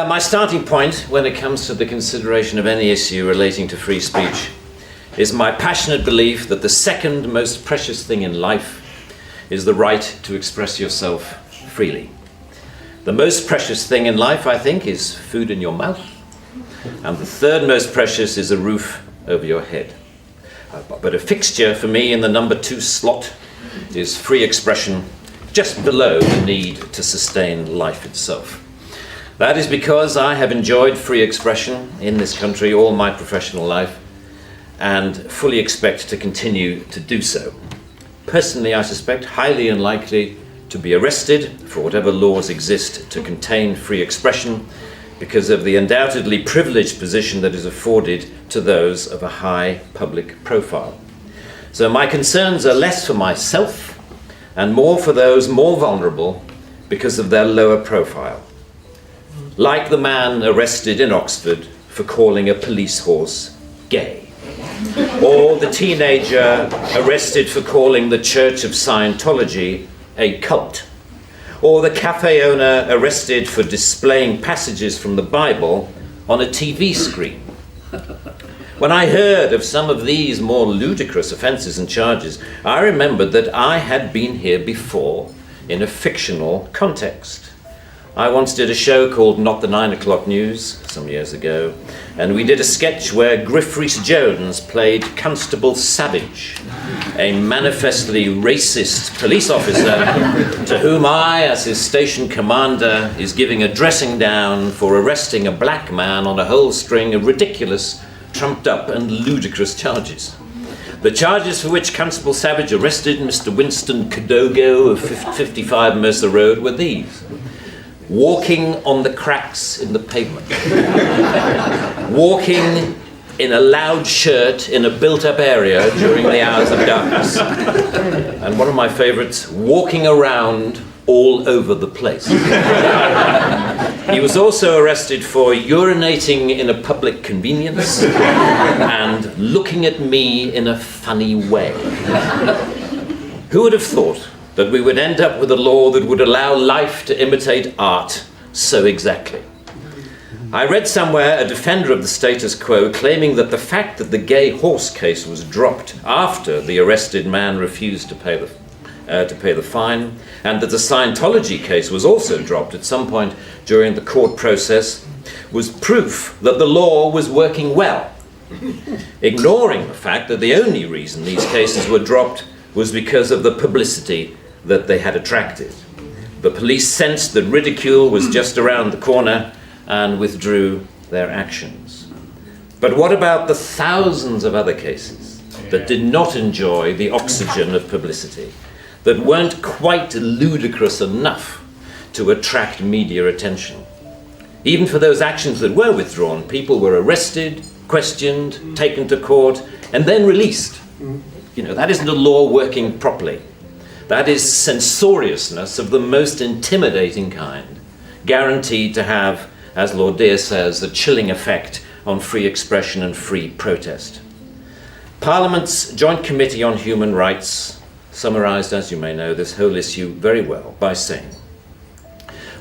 My starting point when it comes to the consideration of any issue relating to free speech is my passionate belief that the second most precious thing in life is the right to express yourself freely. The most precious thing in life, I think, is food in your mouth, and the third most precious is a roof over your head. But a fixture for me in the number 2 slot is free expression, just below the need to sustain life itself. That is because I have enjoyed free expression in this country all my professional life and fully expect to continue to do so. Personally, I suspect highly unlikely to be arrested for whatever laws exist to contain free expression because of the undoubtedly privileged position that is afforded to those of a high public profile. So my concerns are less for myself and more for those more vulnerable because of their lower profile. Like the man arrested in Oxford for calling a police horse gay, or the teenager arrested for calling the Church of Scientology a cult, or the cafe owner arrested for displaying passages from the Bible on a TV screen. When I heard of some of these more ludicrous offences and charges, I remembered that I had been here before in a fictional context. I once did a show called Not the 9 O'Clock News some years ago, and we did a sketch where Griff Rhys-Jones played Constable Savage, a manifestly racist police officer to whom I, as his station commander, is giving a dressing down for arresting a black man on a whole string of ridiculous, trumped up and ludicrous charges. The charges for which Constable Savage arrested Mr. Winston Kadogo of 55 Mercer Road were these: walking on the cracks in the pavement, walking in a loud shirt in a built-up area during the hours of darkness, and one of my favourites, walking around all over the place. He was also arrested for urinating in a public convenience and looking at me in a funny way. Who would have thought that we would end up with a law that would allow life to imitate art so exactly? I read somewhere a defender of the status quo claiming that the fact that the gay horse case was dropped after the arrested man refused to pay the fine, and that the Scientology case was also dropped at some point during the court process, was proof that the law was working well, ignoring the fact that the only reason these cases were dropped was because of the publicity that they had attracted. The police sensed that ridicule was just around the corner and withdrew their actions. But what about the thousands of other cases that did not enjoy the oxygen of publicity, that weren't quite ludicrous enough to attract media attention? Even for those actions that were withdrawn, people were arrested, questioned, taken to court, and then released. You know, that isn't a law working properly. That is censoriousness of the most intimidating kind, guaranteed to have, as Lord Deer says, a chilling effect on free expression and free protest. Parliament's Joint Committee on Human Rights summarised, as you may know, this whole issue very well by saying,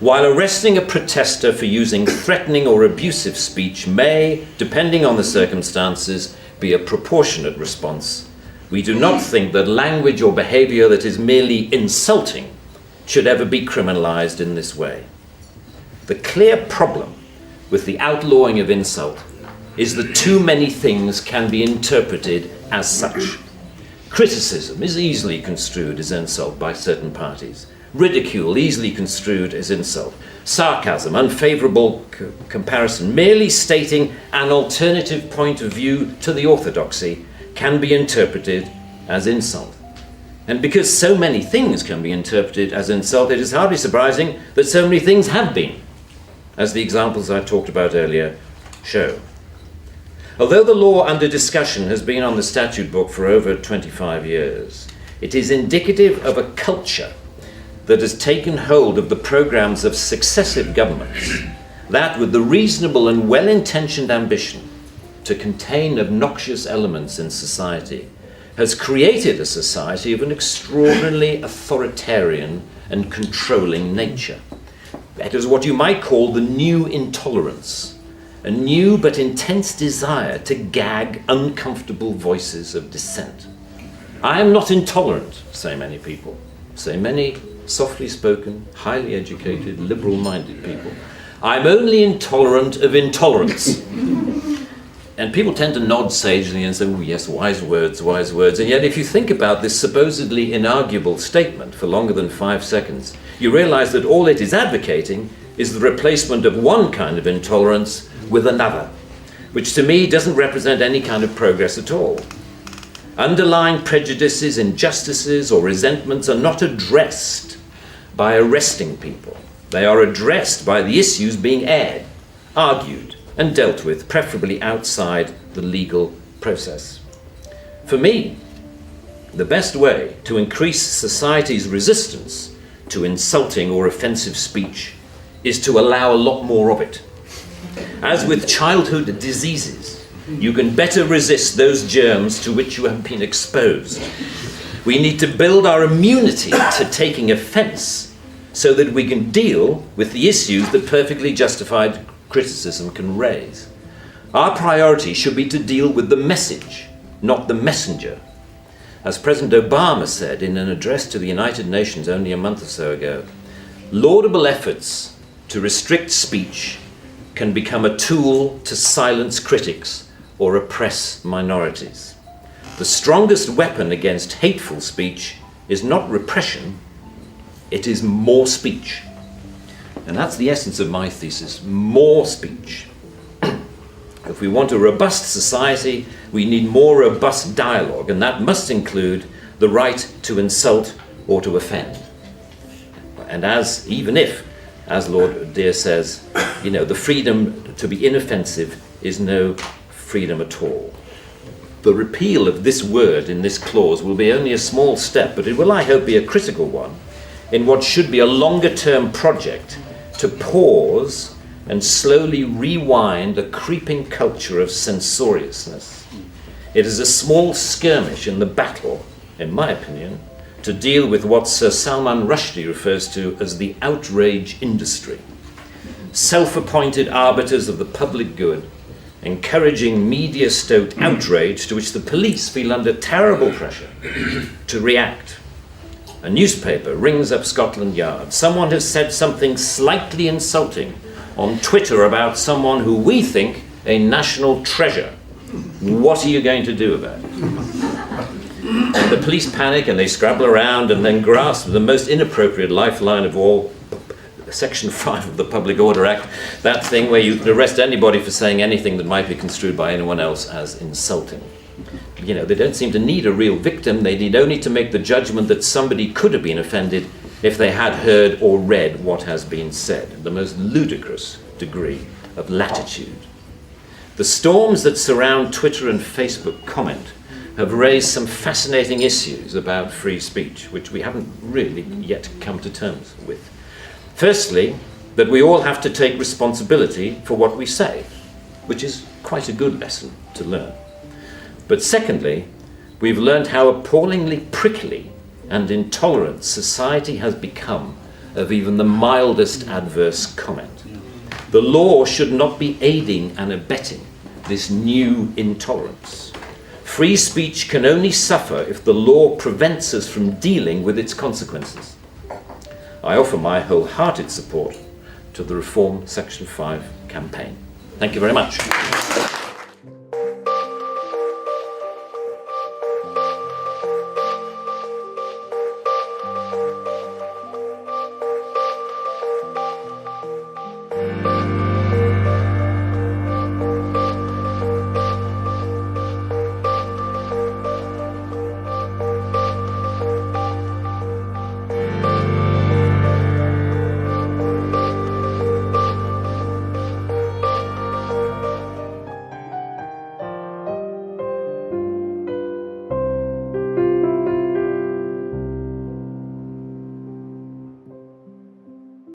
while arresting a protester for using threatening or abusive speech may, depending on the circumstances, be a proportionate response, we do not think that language or behaviour that is merely insulting should ever be criminalised in this way. The clear problem with the outlawing of insult is that too many things can be interpreted as such. Criticism is easily construed as insult by certain parties. Ridicule easily construed as insult. Sarcasm, unfavourable comparison, merely stating an alternative point of view to the orthodoxy can be interpreted as insult. And because so many things can be interpreted as insult, it is hardly surprising that so many things have been, as the examples I talked about earlier show. Although the law under discussion has been on the statute book for over 25 years, it is indicative of a culture that has taken hold of the programs of successive governments, that with the reasonable and well-intentioned ambition to contain obnoxious elements in society, has created a society of an extraordinarily authoritarian and controlling nature. It is what you might call the new intolerance, a new but intense desire to gag uncomfortable voices of dissent. I am not intolerant, say many people, say many softly spoken, highly educated, liberal-minded people. I'm only intolerant of intolerance. And people tend to nod sagely and say, oh yes, wise words, wise words. And yet if you think about this supposedly inarguable statement for longer than 5 seconds, you realize that all it is advocating is the replacement of one kind of intolerance with another, which to me doesn't represent any kind of progress at all. Underlying prejudices, injustices, or resentments are not addressed by arresting people. They are addressed by the issues being aired, argued, and dealt with, preferably outside the legal process. For me, the best way to increase society's resistance to insulting or offensive speech is to allow a lot more of it. As with childhood diseases, you can better resist those germs to which you have been exposed. We need to build our immunity to taking offense so that we can deal with the issues that perfectly justified criticism can raise. Our priority should be to deal with the message, not the messenger. As President Obama said in an address to the United Nations only a month or so ago, laudable efforts to restrict speech can become a tool to silence critics or oppress minorities. The strongest weapon against hateful speech is not repression, it is more speech. And that's the essence of my thesis, more speech. If we want a robust society, we need more robust dialogue, and that must include the right to insult or to offend. And even if, as Lord Dear says, the freedom to be inoffensive is no freedom at all. The repeal of this word in this clause will be only a small step, but it will, I hope, be a critical one in what should be a longer-term project to pause and slowly rewind a creeping culture of censoriousness. It is a small skirmish in the battle, in my opinion, to deal with what Sir Salman Rushdie refers to as the outrage industry. Self-appointed arbiters of the public good, encouraging media-stoked outrage to which the police feel under terrible pressure to react. A newspaper rings up Scotland Yard. Someone has said something slightly insulting on Twitter about someone who we think a national treasure. What are you going to do about it? And the police panic and they scrabble around and then grasp the most inappropriate lifeline of all, Section 5 of the Public Order Act, that thing where you can arrest anybody for saying anything that might be construed by anyone else as insulting. They don't seem to need a real victim. They need only to make the judgment that somebody could have been offended if they had heard or read what has been said. The most ludicrous degree of latitude. The storms that surround Twitter and Facebook comment have raised some fascinating issues about free speech, which we haven't really yet come to terms with. Firstly, that we all have to take responsibility for what we say, which is quite a good lesson to learn. But secondly, we've learned how appallingly prickly and intolerant society has become of even the mildest adverse comment. The law should not be aiding and abetting this new intolerance. Free speech can only suffer if the law prevents us from dealing with its consequences. I offer my wholehearted support to the Reform Section 5 campaign. Thank you very much.